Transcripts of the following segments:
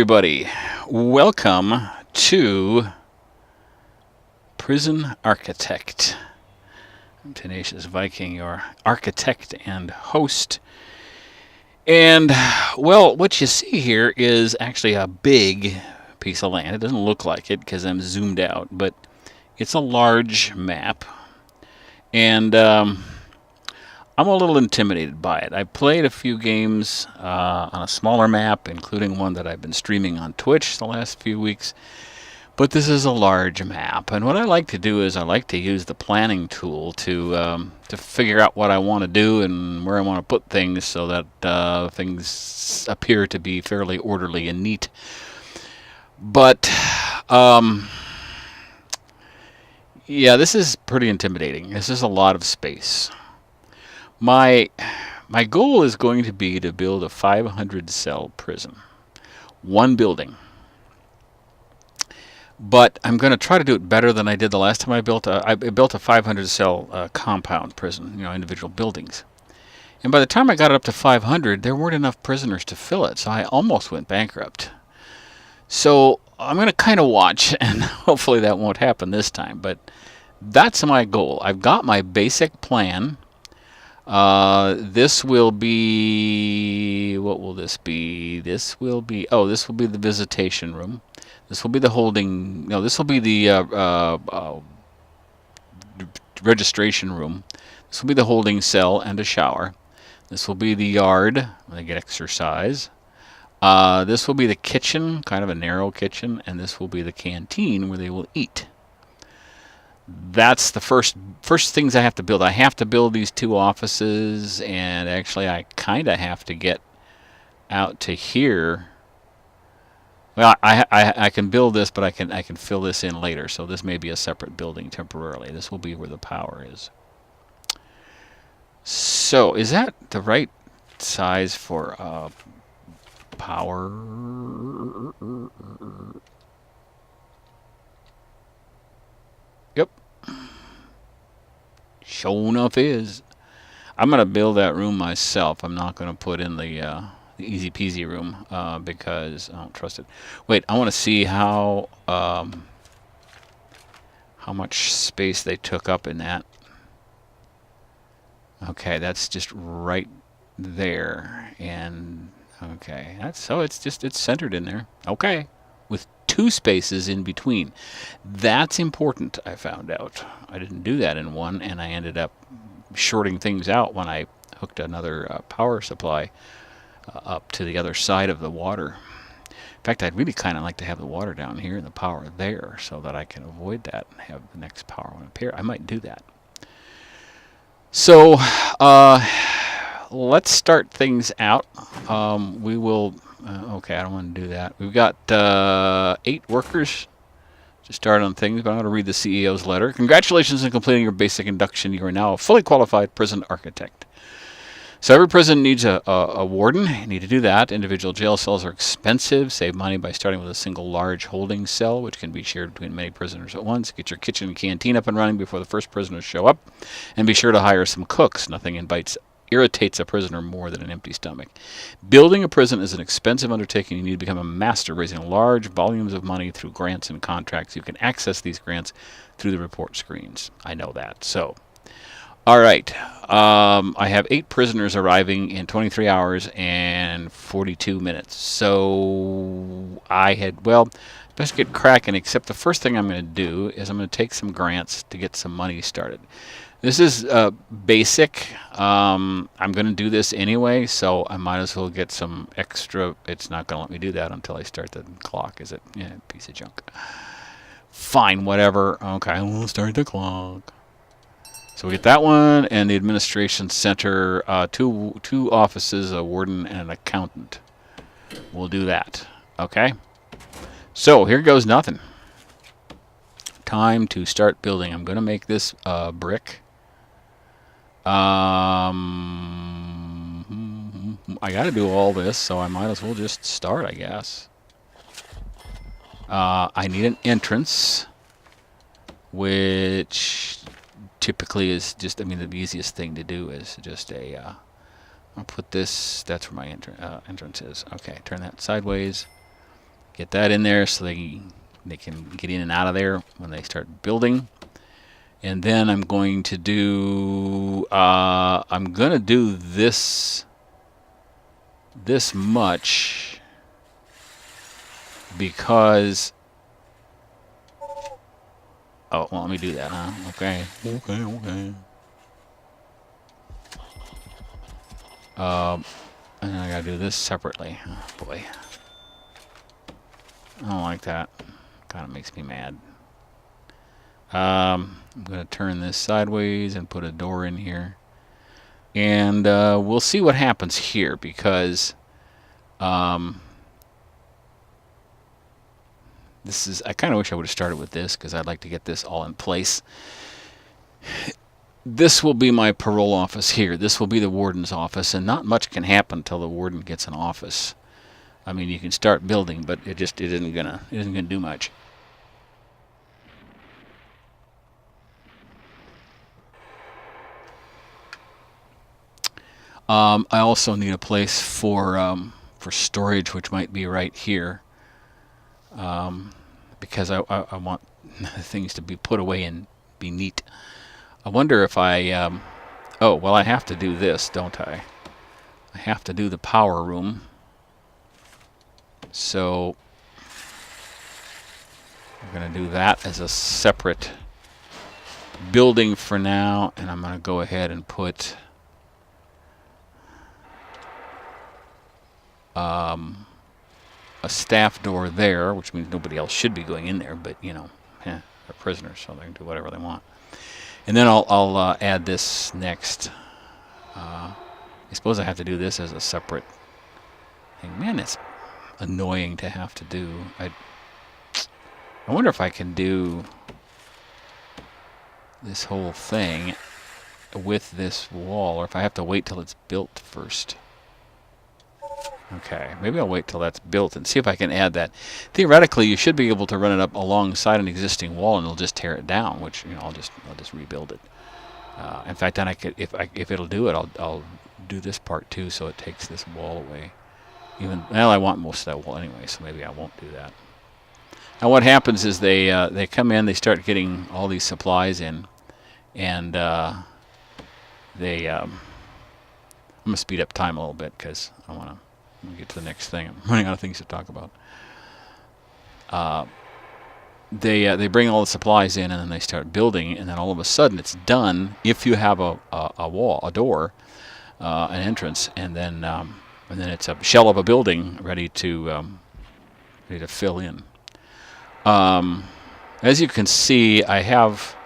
everybody. Welcome to Prison Architect. I'm Tenacious Viking, your architect and host. And, well, what you see here is actually a big piece of land. It doesn't look like it because I'm zoomed out, but it's a large map. And I'm a little intimidated by it. I played a few games on a smaller map, including one that I've been streaming on Twitch the last few weeks. But this is a large map, and what I like to do is I like to use the planning tool to figure out what I want to do and where I want to put things so that things appear to be fairly orderly and neat. But yeah, this is pretty intimidating. This is a lot of space. My goal is going to be to build a 500 cell prison, one building. But I'm going to try to do it better than I did the last time I built a 500 cell compound prison, individual buildings. And by the time I got it up to 500, there weren't enough prisoners to fill it, so I almost went bankrupt. So I'm going to kind of watch, and hopefully that won't happen this time. But that's my goal. I've got my basic plan. This will be, what will this be? This will be the visitation room. This will be the holding, no, this will be the registration room. This will be the holding cell and a shower. This will be the yard where they get exercise. This will be the kitchen, kind of a narrow kitchen, and this will be the canteen where they will eat. That's the first things I have to build. I have to build these two offices, and actually I kind of have to get out to here. Well, I can build this, but I can fill this in later. So this may be a separate building temporarily. This will be where the power is. So is that the right size for power? Yep. Sure enough is. I'm going to build that room myself. I'm not going to put in the easy peasy room because I don't trust it. Wait, I want to see how much space they took up in that. Okay, that's just right there, and okay, it's centered in there. Okay, with two spaces in between. That's important. I found out I didn't do that in one, and I ended up shorting things out when I hooked another power supply up to the other side of the water. In fact, I'd really kind of like to have the water down here and the power there so that I can avoid that and have the next power one up here. I might do that. So let's start things out. We will... okay, I don't want to do that. We've got 8 workers to start on things, but I'm going to read the CEO's letter. Congratulations on completing your basic induction. You are now a fully qualified prison architect. So every prison needs a warden. You need to do that. Individual jail cells are expensive. Save money by starting with a single large holding cell, which can be shared between many prisoners at once. Get your kitchen and canteen up and running before the first prisoners show up. And be sure to hire some cooks. Nothing irritates a prisoner more than an empty stomach. Building a prison is an expensive undertaking. You need to become a master raising large volumes of money through grants and contracts. You can access these grants through the report screens. I know that. So... all right, I have 8 prisoners arriving in 23 hours and 42 minutes. So best get cracking, except the first thing I'm going to do is I'm going to take some grants to get some money started. This is basic. I'm going to do this anyway, so I might as well get some extra. It's not going to let me do that until I start the clock, is it? Yeah, piece of junk. Fine, whatever. Okay, we'll start the clock. So we get that one, and the administration center, two offices, a warden and an accountant. We'll do that. Okay? So here goes nothing. Time to start building. I'm going to make this brick. I got to do all this, so I might as well just start, I guess. I need an entrance, which... typically is just, the easiest thing to do is just I'll put this, that's where my entrance is. Okay, turn that sideways. Get that in there so they can get in and out of there when they start building. And then I'm going to do this much because well, let me do that, huh? Okay. And then I gotta do this separately. Oh boy, I don't like that. Kind of makes me mad. I'm gonna turn this sideways and put a door in here, and we'll see what happens here because this is. I kind of wish I would have started with this because I'd like to get this all in place. This will be my parole office here. This will be the warden's office, and not much can happen until the warden gets an office. I mean, you can start building, but it isn't gonna do much. I also need a place for storage, which might be right here, because I want things to be put away and be neat. I wonder if I oh, well, I have to do this, don't I? I have to do the power room. So we're going to do that as a separate building for now, and I'm going to go ahead and put a staff door there, which means nobody else should be going in there, but you know, they're prisoners, so they can do whatever they want. And then I'll add this next. I suppose I have to do this as a separate thing. Man, it's annoying to have to do. I wonder if I can do this whole thing with this wall, or if I have to wait till it's built first. Okay, maybe I'll wait till that's built and see if I can add that. Theoretically, you should be able to run it up alongside an existing wall, and it'll just tear it down. Which, you know, I'll just rebuild it. In fact, then I could, if it'll do it, I'll do this part too, so it takes this wall away. Well, I want most of that wall anyway, so maybe I won't do that. Now, what happens is they come in, they start getting all these supplies in, and I'm gonna speed up time a little bit because I want to get to the next thing. I'm running out of things to talk about. They bring all the supplies in, and then they start building, and then all of a sudden it's done if you have a wall, a door, an entrance, and then it's a shell of a building ready to fill in. As you can see, I have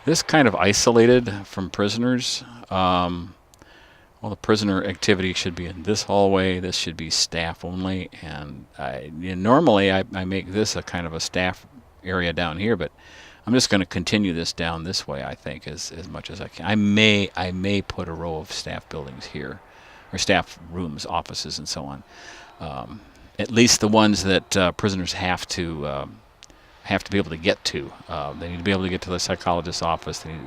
this kind of isolated from prisoners. Well, the prisoner activity should be in this hallway. This should be staff only, and normally I make this a kind of a staff area down here, but I'm just going to continue this down this way, I think, as much as I can. I may put a row of staff buildings here, or staff rooms, offices, and so on. At least the ones that prisoners have to be able to get to. They need to be able to get to the psychologist's office. They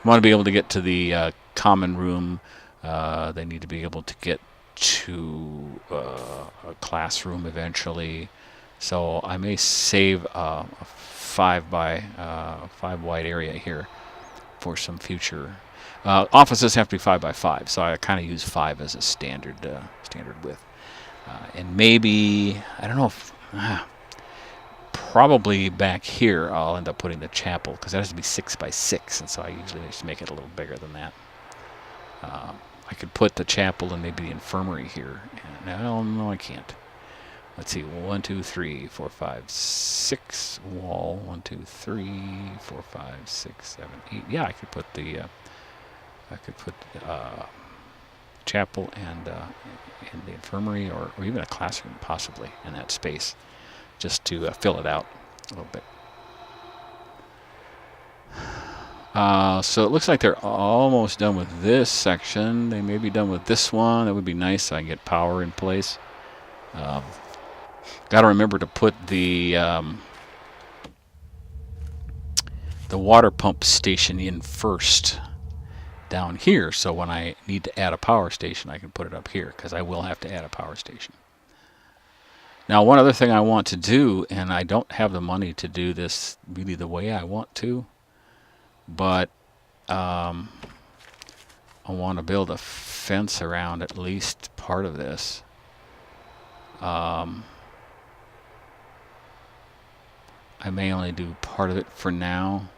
want to be able to get to the common room. They need to be able to get to a classroom eventually. So I may save a 5 wide area here for some future. Offices have to be 5 by 5, so I kind of use 5 as a standard width. And maybe, I don't know if, probably back here I'll end up putting the chapel, because that has to be 6 by 6, and so I usually just make it a little bigger than that. I could put the chapel and maybe the infirmary here. No, I can't. Let's see, 1, 2, 3, 4, 5, 6 wall. 1, 2, 3, 4, 5, 6, 7, 8. Yeah, I could put the chapel and the infirmary, or even a classroom possibly in that space, just to fill it out a little bit. So it looks like they're almost done with this section. They may be done with this one. That would be nice, so I can get power in place. Got to remember to put the water pump station in first down here, so when I need to add a power station, I can put it up here, because I will have to add a power station. Now, one other thing I want to do, and I don't have the money to do this really the way I want to, but I want to build a fence around at least part of this. I may only do part of it for now.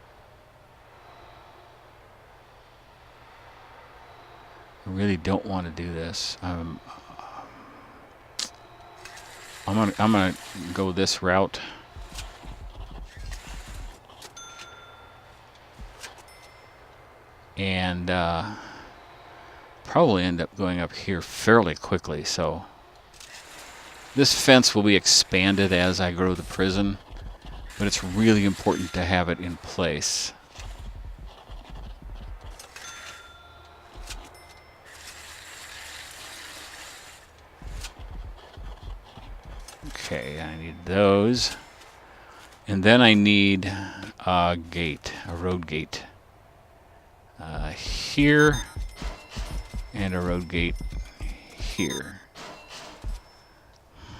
I really don't want to do this. I'm gonna go this route. And probably end up going up here fairly quickly. So this fence will be expanded as I grow the prison, but it's really important to have it in place. Okay, I need those. And then I need a gate, a road gate. Here, and a road gate here.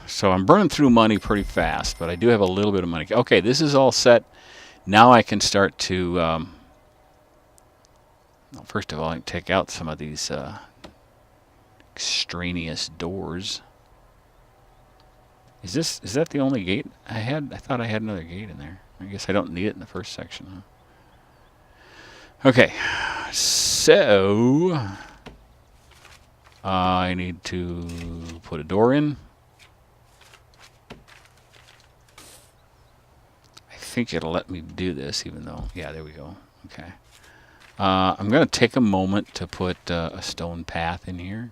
So I'm burning through money pretty fast, but I do have a little bit of money. Okay, this is all set. Now I can start to, well, first of all, I can take out some of these extraneous doors. Is that the only gate I had? I thought I had another gate in there. I guess I don't need it in the first section, huh? Okay, so I need to put a door in. I think it'll let me do this, even though, yeah, there we go. Okay. I'm going to take a moment to put a stone path in here,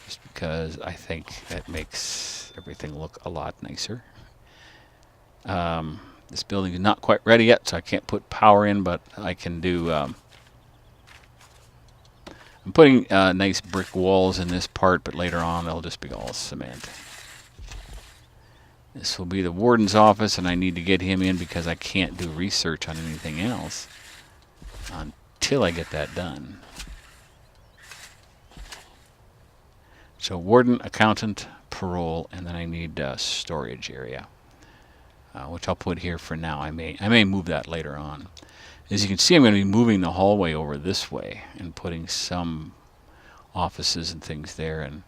just because I think that makes everything look a lot nicer. This building is not quite ready yet, so I can't put power in, but I can do... I'm putting nice brick walls in this part, but later on they'll just be all cement. This will be the warden's office, and I need to get him in because I can't do research on anything else until I get that done. So warden, accountant, parole, and then I need a storage area. Which I'll put here for now. I may move that later on. As you can see, I'm going to be moving the hallway over this way and putting some offices and things there. And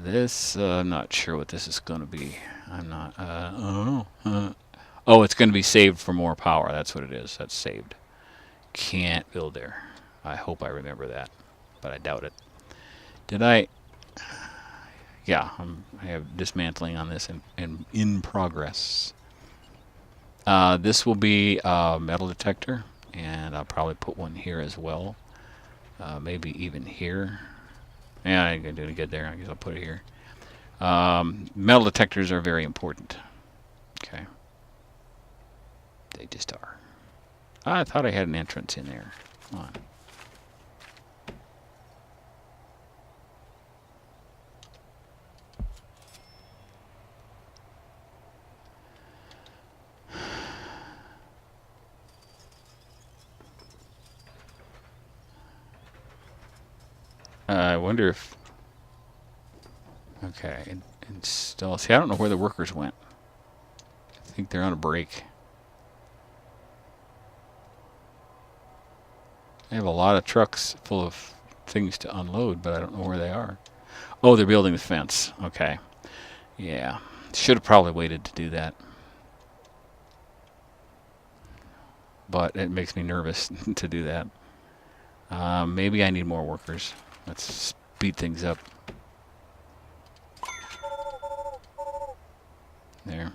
this, I'm not sure what this is going to be. I'm not, I don't know. Oh, it's going to be saved for more power. That's what it is. That's saved. Can't build there. I hope I remember that, but I doubt it. Did I? Yeah, I have dismantling on this in progress. This will be a metal detector, and I'll probably put one here as well. Maybe even here. Yeah, I ain't gonna do any good there. I guess I'll put it here. Metal detectors are very important. Okay. They just are. I thought I had an entrance in there. Come on. I wonder if... Okay, install... See, I don't know where the workers went. I think they're on a break. I have a lot of trucks full of things to unload, but I don't know where they are. Oh, they're building the fence. Okay. Yeah. Should have probably waited to do that. But it makes me nervous to do that. Maybe I need more workers. Let's speed things up. There.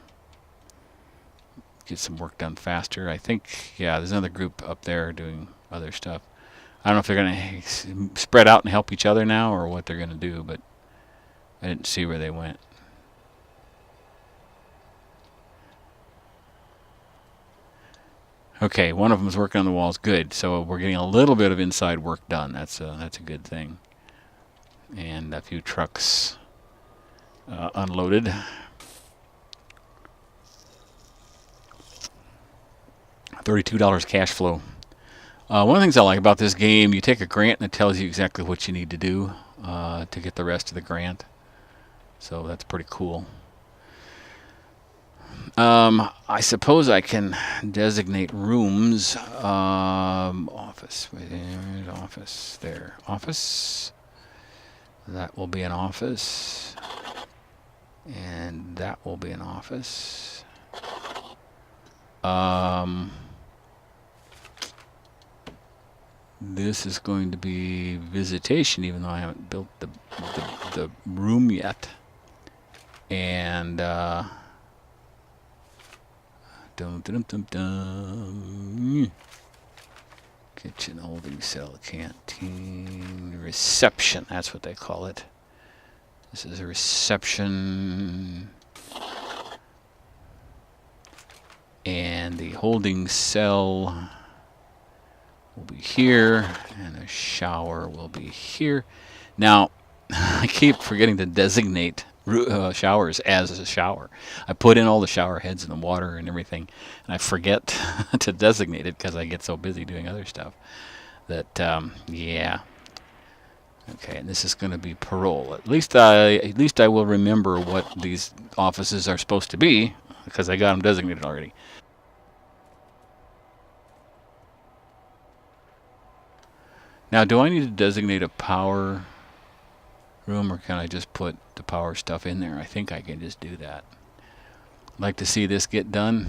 Get some work done faster. I think, yeah, there's another group up there doing other stuff. I don't know if they're going to spread out and help each other now or what they're going to do, but I didn't see where they went. Okay, one of them is working on the walls. Good. So we're getting a little bit of inside work done. That's a good thing. And a few trucks unloaded. $32 cash flow. One of the things I like about this game, you take a grant and it tells you exactly what you need to do to get the rest of the grant. So that's pretty cool. I suppose I can designate rooms. Office. Where's office? There. Office. That will be an office. And that will be an office. This is going to be visitation, even though I haven't built the room yet. And dum dum dum dum. Kitchen, holding cell, canteen, reception. That's what they call it. This is a reception. And the holding cell will be here, and a shower will be here. Now, I keep forgetting to designate showers as a shower. I put in all the shower heads and the water and everything, and I forget to designate it because I get so busy doing other stuff that, yeah. Okay, and this is going to be parole. At least I will remember what these offices are supposed to be because I got them designated already. Now, do I need to designate a power room, or can I just put the power stuff in there? I think I can just do that. I'd like to see this get done.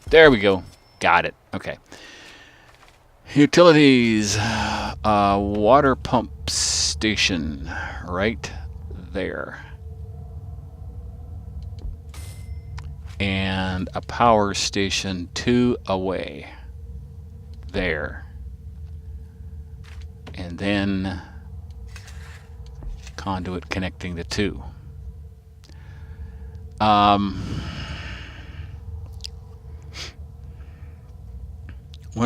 There we go. Got it. Okay. Utilities. Water pump station. Right there. And a power station 2 away. There. And then conduit connecting the two. One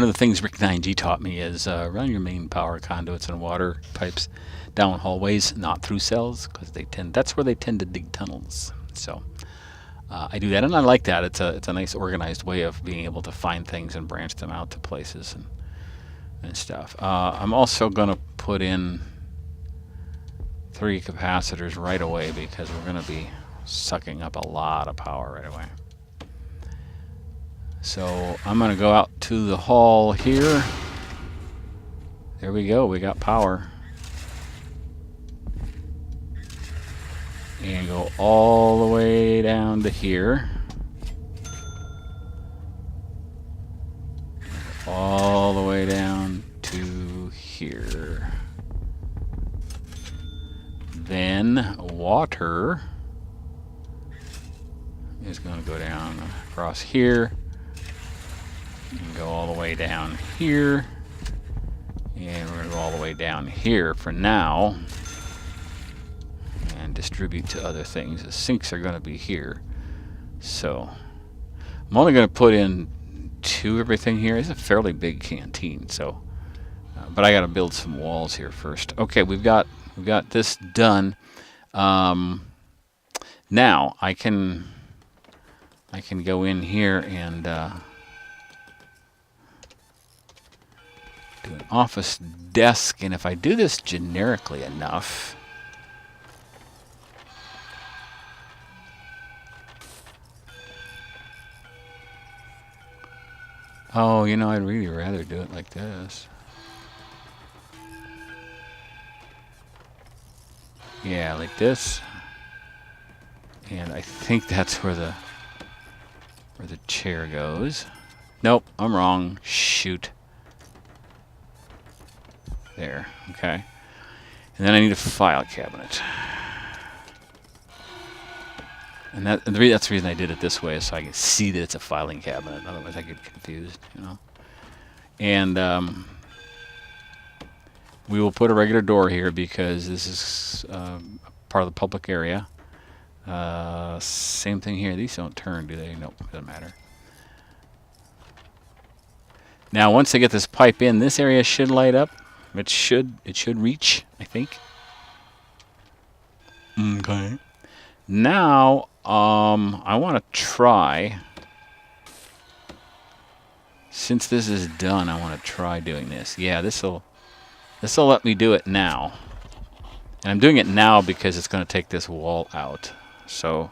of the things Rick 9G taught me is run your main power conduits and water pipes down hallways, not through cells, because that's where they tend to dig tunnels. So I do that, and I like that. It's a nice organized way of being able to find things and branch them out to places and stuff. I'm also going to put in 3 capacitors right away because we're going to be sucking up a lot of power right away. So I'm going to go out to the hall here. There we go. We got power. And go all the way down to here. All the way down to here. Then water is going to go down across here and go all the way down here, and we're going to go all the way down here for now and distribute to other things. The sinks are going to be here, so I'm only going to put in 2 everything here. It's a fairly big canteen, so but I got to build some walls here first. Okay, we've got this done. Now I can go in here and do an office desk, and if I do this generically enough, oh, you know, I'd really rather do it like this. Yeah, like this. And I think that's where the chair goes. Nope, I'm wrong. Shoot. There, okay. And then I need a file cabinet. And that's the reason I did it this way, is so I can see that it's a filing cabinet. Otherwise I get confused, you know. And we will put a regular door here because this is part of the public area. Same thing here. These don't turn, do they? Nope, doesn't matter. Now, once I get this pipe in, this area should light up. It should reach, I think. Okay. Now, I want to try. Since this is done, I want to try doing this. Yeah, this'll let me do it now. And I'm doing it now because it's going to take this wall out. So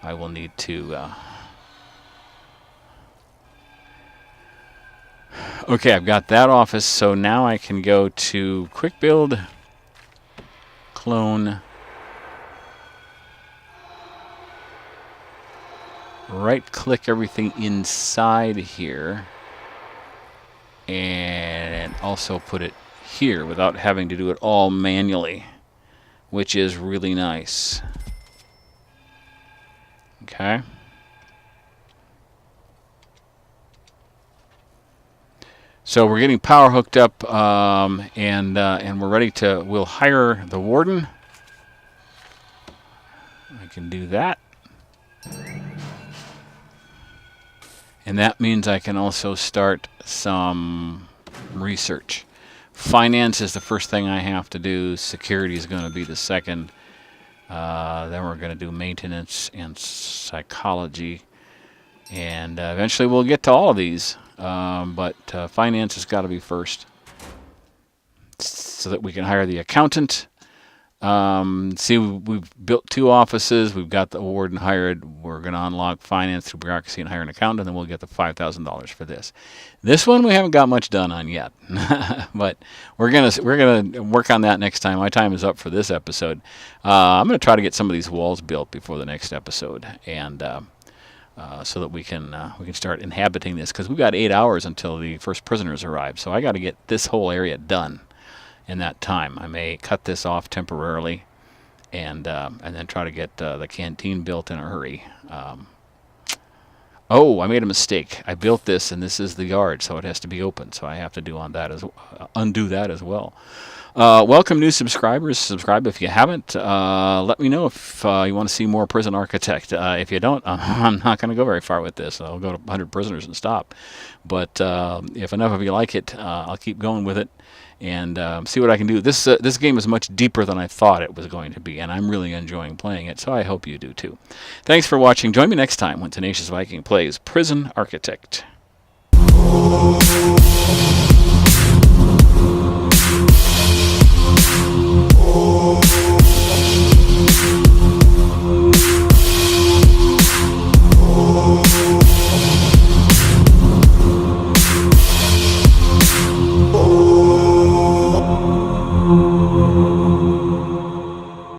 I will need to... okay, I've got that office, so now I can go to Quick Build, Clone, right-click everything inside here, and also put it here without having to do it all manually, which is really nice. Okay. So we're getting power hooked up, and we're ready to. We'll hire the warden. I can do that, and that means I can also start some research. Finance is the first thing I have to do. Security is going to be the second. Then we're going to do maintenance and psychology. And eventually we'll get to all of these. But finance has got to be first, so that we can hire the accountant. See, we've built 2 offices. We've got the warden hired. We're going to unlock finance through bureaucracy and hire an accountant, and then we'll get the $5,000 for this. This one we haven't got much done on yet, but we're gonna work on that next time. My time is up for this episode. I'm going to try to get some of these walls built before the next episode, and so that we can start inhabiting this, because we've got 8 hours until the first prisoners arrive. So I got to get this whole area done in that time. I may cut this off temporarily, and then try to get the canteen built in a hurry. Oh, I made a mistake. I built this, and this is the yard, so it has to be open. So I have to undo that as well. Welcome new subscribers. Subscribe if you haven't. Let me know if you want to see more Prison Architect. If you don't, I'm not going to go very far with this. I'll go to 100 prisoners and stop. But if enough of you like it, I'll keep going with it and see what I can do. This game is much deeper than I thought it was going to be, and I'm really enjoying playing it, so I hope you do too. Thanks for watching. Join me next time when Tenacious Viking plays Prison Architect. Oh.